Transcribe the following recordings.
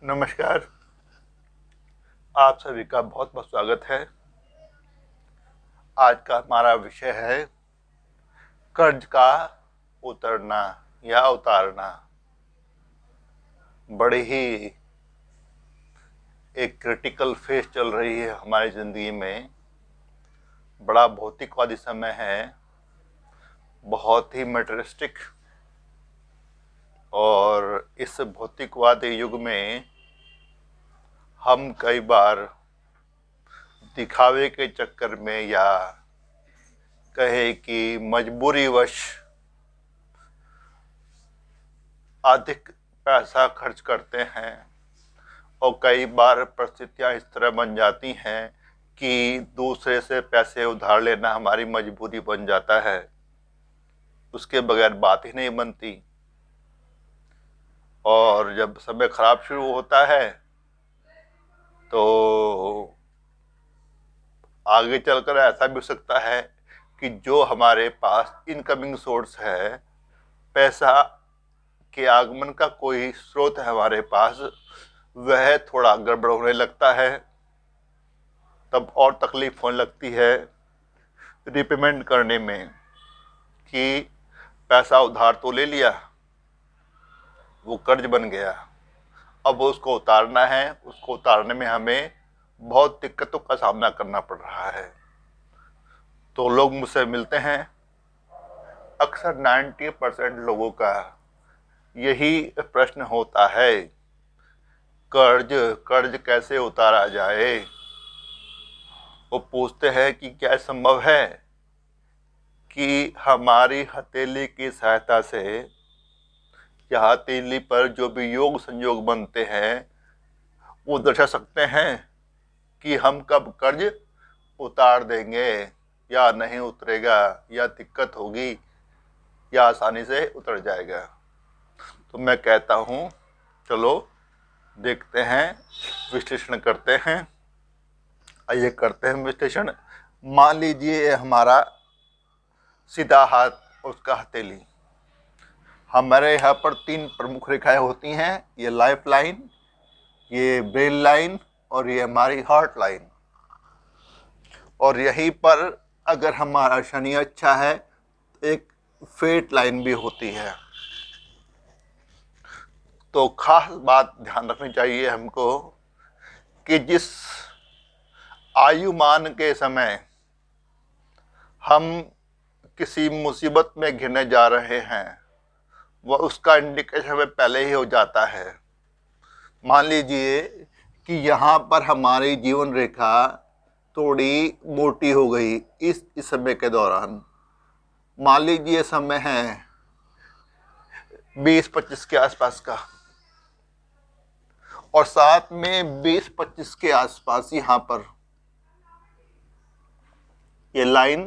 नमस्कार। आप सभी का बहुत बहुत स्वागत है। आज का हमारा विषय है कर्ज का उतरना या उतारना। बड़ी ही एक क्रिटिकल फेज चल रही है हमारी ज़िंदगी में। बड़ा भौतिकवादी समय है, बहुत ही मटेरियलिस्टिक। और इस भौतिकवादी युग में हम कई बार दिखावे के चक्कर में या कहे कि मजबूरीवश अधिक पैसा खर्च करते हैं। और कई बार परिस्थितियां इस तरह बन जाती हैं कि दूसरे से पैसे उधार लेना हमारी मजबूरी बन जाता है, उसके बगैर बात ही नहीं बनती। और जब समय खराब शुरू होता है तो आगे चलकर ऐसा भी हो सकता है कि जो हमारे पास इनकमिंग सोर्स है, पैसा के आगमन का कोई स्रोत है हमारे पास, वह थोड़ा गड़बड़ होने लगता है। तब और तकलीफ होने लगती है रिपेमेंट करने में कि पैसा उधार तो ले लिया, वो कर्ज बन गया, अब उसको उतारना है। उसको उतारने में हमें बहुत दिक्कतों का सामना करना पड़ रहा है। तो लोग मुझसे मिलते हैं, अक्सर 90% लोगों का यही प्रश्न होता है, कर्ज कर्ज कैसे उतारा जाए। वो पूछते हैं कि क्या संभव है कि हमारी हथेली की सहायता से या हथेली पर जो भी योग संयोग बनते हैं वो दर्शा सकते हैं कि हम कब कर्ज उतार देंगे या नहीं उतरेगा, या दिक्कत होगी या आसानी से उतर जाएगा। तो मैं कहता हूँ, चलो देखते हैं, विश्लेषण करते हैं। आइए करते हैं विश्लेषण। मान लीजिए हमारा सीधा हाथ, उसका हथेली। हमारे यहाँ पर 3 प्रमुख रेखाएं होती हैं, ये लाइफ लाइन, ये ब्रेन लाइन और ये हमारी हार्ट लाइन। और यहीं पर अगर हमारा शनि अच्छा है तो एक फेट लाइन भी होती है। तो खास बात ध्यान रखनी चाहिए हमको कि जिस आयुमान के समय हम किसी मुसीबत में घिरने जा रहे हैं, वह उसका इंडिकेशन हमें पहले ही हो जाता है। मान लीजिए कि यहाँ पर हमारी जीवन रेखा थोड़ी मोटी हो गई इस समय के दौरान। मान लीजिए समय है 20-25 के आसपास का, और साथ में 20-25 के आसपास यहाँ पर ये लाइन,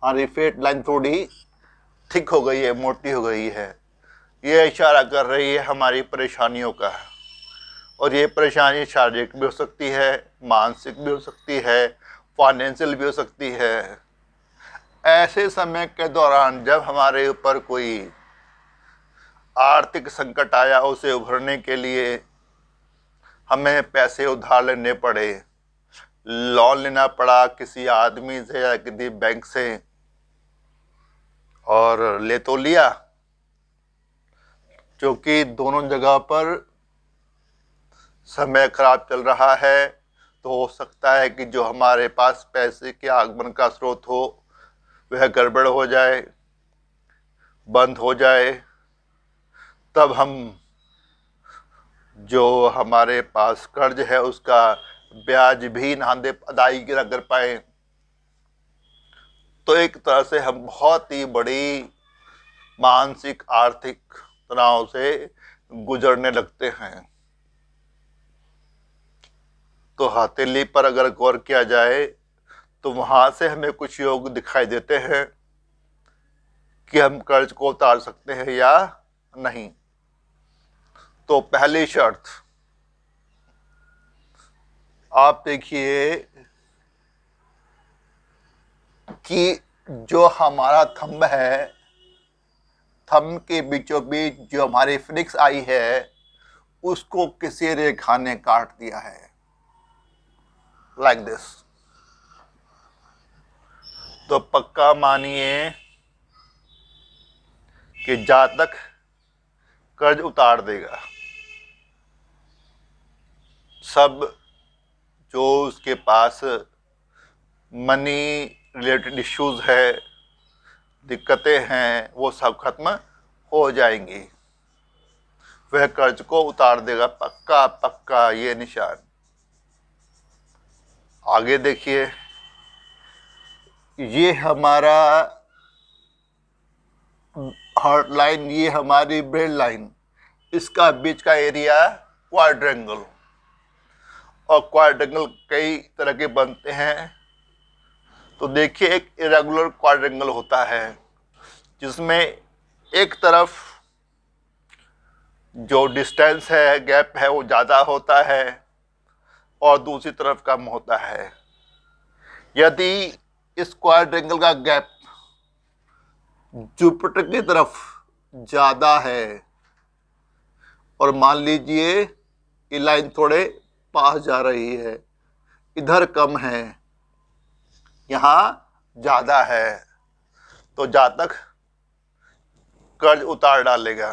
हमारी फेट लाइन थोड़ी थिक हो गई है, मोटी हो गई है। ये इशारा कर रही है हमारी परेशानियों का। और ये परेशानी शारीरिक भी हो सकती है, मानसिक भी हो सकती है, फाइनेंशियल भी हो सकती है। ऐसे समय के दौरान जब हमारे ऊपर कोई आर्थिक संकट आया, उसे उभरने के लिए हमें पैसे उधार लेने पड़े, लोन लेना पड़ा किसी आदमी से या किसी बैंक से, और ले तो लिया, क्योंकि दोनों जगह पर समय खराब चल रहा है। तो हो सकता है कि जो हमारे पास पैसे के आगमन का स्रोत हो वह गड़बड़ हो जाए, बंद हो जाए। तब हम जो हमारे पास कर्ज है उसका ब्याज भी ना दे, अदायगी ना कर पाए। तो एक तरह से हम बहुत ही बड़ी मानसिक आर्थिक तनाव से गुजरने लगते हैं। तो हथेली पर अगर गौर किया जाए तो वहां से हमें कुछ योग दिखाई देते हैं कि हम कर्ज को उतार सकते हैं या नहीं। तो पहली शर्त, आप देखिए कि जो हमारा थंब है, थंब के बीचों बीच जो हमारी फिनिक्स आई है, उसको किसी रेखा ने काट दिया है, लाइक दिस। तो पक्का मानिए कि जातक कर्ज उतार देगा। सब जो उसके पास मनी रिलेटेड इश्यूज है, दिक्कतें हैं, वो सब खत्म हो जाएंगी। वह कर्ज को उतार देगा, पक्का पक्का, ये निशान। आगे देखिए, ये हमारा हार्ट लाइन, ये हमारी ब्रेन लाइन, इसका बीच का एरिया क्वाड्रेंगल। और क्वाड्रेंगल कई तरह के बनते हैं। तो देखिए, एक इरेगुलर क्वाड्रेंगल होता है जिसमें एक तरफ जो डिस्टेंस है, गैप है, वो ज़्यादा होता है और दूसरी तरफ कम होता है। यदि इस क्वाड्रेंगल का गैप जुपिटर की तरफ ज़्यादा है और मान लीजिए ये लाइन थोड़े पास जा रही है, इधर कम है, यहाँ ज़्यादा है, तो जातक कर्ज उतार डालेगा।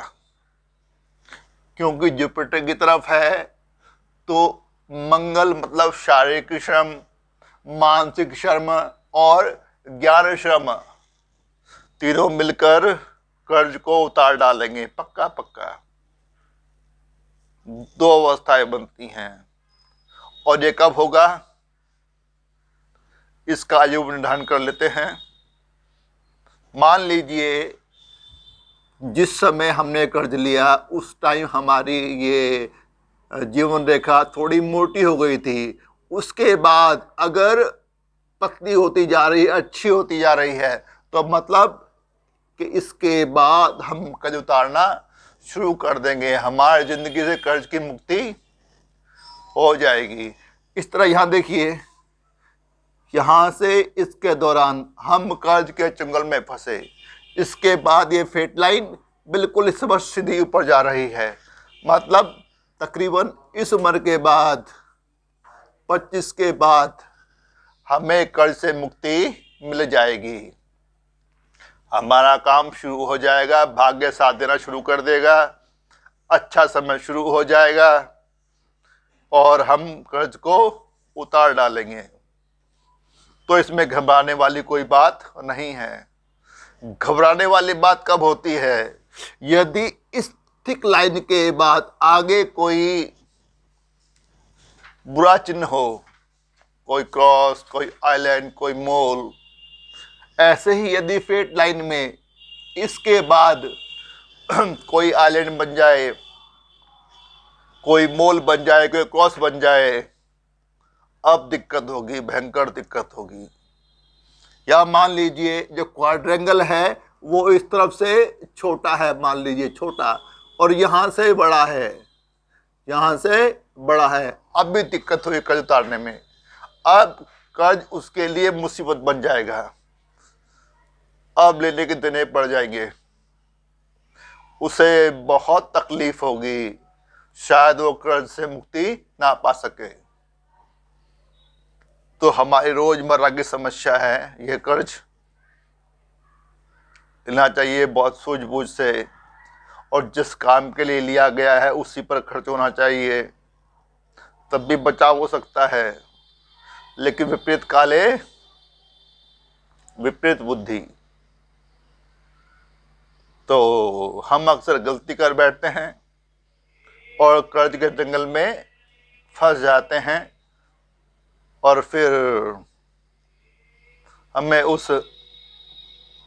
क्योंकि जुपिटर की तरफ है तो मंगल मतलब शारीरिक श्रम, मानसिक श्रम और ज्ञान श्रम तीनों मिलकर कर्ज को उतार डालेंगे, पक्का पक्का। दो अवस्थाएं बनती हैं। और ये कब होगा, इसका आयु निर्धारण कर लेते हैं। मान लीजिए जिस समय हमने कर्ज लिया उस टाइम हमारी ये जीवन रेखा थोड़ी मोटी हो गई थी। उसके बाद अगर पतली होती जा रही, अच्छी होती जा रही है, तो मतलब कि इसके बाद हम कर्ज उतारना शुरू कर देंगे, हमारी जिंदगी से कर्ज की मुक्ति हो जाएगी। इस तरह यहाँ देखिए, यहाँ से इसके दौरान हम कर्ज के चंगुल में फंसे, इसके बाद ये फेट लाइन बिल्कुल इस समय सीधी ऊपर जा रही है। मतलब तकरीबन इस उम्र के बाद 25 के बाद हमें कर्ज से मुक्ति मिल जाएगी। हमारा काम शुरू हो जाएगा, भाग्य साथ देना शुरू कर देगा, अच्छा समय शुरू हो जाएगा और हम कर्ज को उतार डालेंगे। तो इसमें घबराने वाली कोई बात नहीं है। घबराने वाली बात कब होती है, यदि इस थिक लाइन के बाद आगे कोई बुरा चिन्ह हो, कोई क्रॉस, कोई आइलैंड, कोई मोल। ऐसे ही यदि फेट लाइन में इसके बाद कोई आइलैंड बन जाए, कोई मोल बन जाए, कोई क्रॉस बन जाए, अब दिक्कत होगी, भयंकर दिक्कत होगी। या मान लीजिए जो क्वाड्रेंगल है वो इस तरफ से छोटा है, मान लीजिए छोटा, और यहाँ से बड़ा है, यहाँ से बड़ा है, अब भी दिक्कत हुई कर्ज उतारने में। अब कर्ज उसके लिए मुसीबत बन जाएगा, अब लेने के देने पड़ जाएंगे, उसे बहुत तकलीफ होगी, शायद वो कर्ज से मुक्ति ना पा सके। तो हमारी रोजमर्रा की समस्या है ये कर्ज। लेना चाहिए बहुत सूझबूझ से, और जिस काम के लिए लिया गया है उसी पर खर्च होना चाहिए, तब भी बचाव हो सकता है। लेकिन विपरीत काले विपरीत बुद्धि, तो हम अक्सर गलती कर बैठते हैं और कर्ज के जंगल में फंस जाते हैं और फिर हमें उस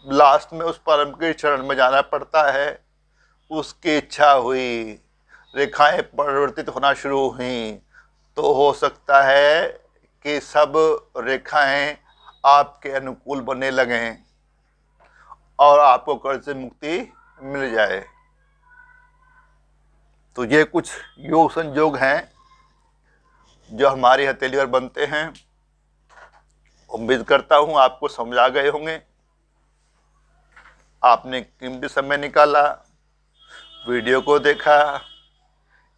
लास्ट में उस परम के चरण में जाना पड़ता है। उसकी इच्छा हुई, रेखाएं परिवर्तित होना शुरू हुई, तो हो सकता है कि सब रेखाएं आपके अनुकूल बनने लगें और आपको कर्ज से मुक्ति मिल जाए। तो ये कुछ योग संयोग हैं जो हमारी हथेली पर बनते हैं। उम्मीद करता हूँ आपको समझ आ गए होंगे। आपने कीमती समय निकाला, वीडियो को देखा,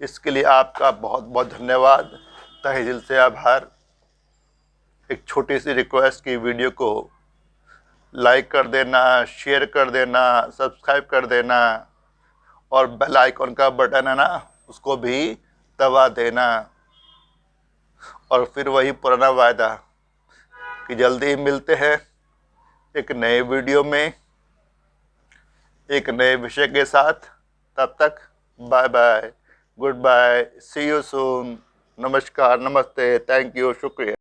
इसके लिए आपका बहुत बहुत धन्यवाद, तहे दिल से आभार। एक छोटी सी रिक्वेस्ट की वीडियो को लाइक कर देना, शेयर कर देना, सब्सक्राइब कर देना, और बेल आइकन का बटन है ना, उसको भी दबा देना। और फिर वही पुराना वायदा कि जल्दी ही मिलते हैं एक नए वीडियो में, एक नए विषय के साथ। तब तक bye bye, good bye, see you soon, नमस्कार, नमस्ते, थैंक यू, शुक्रिया।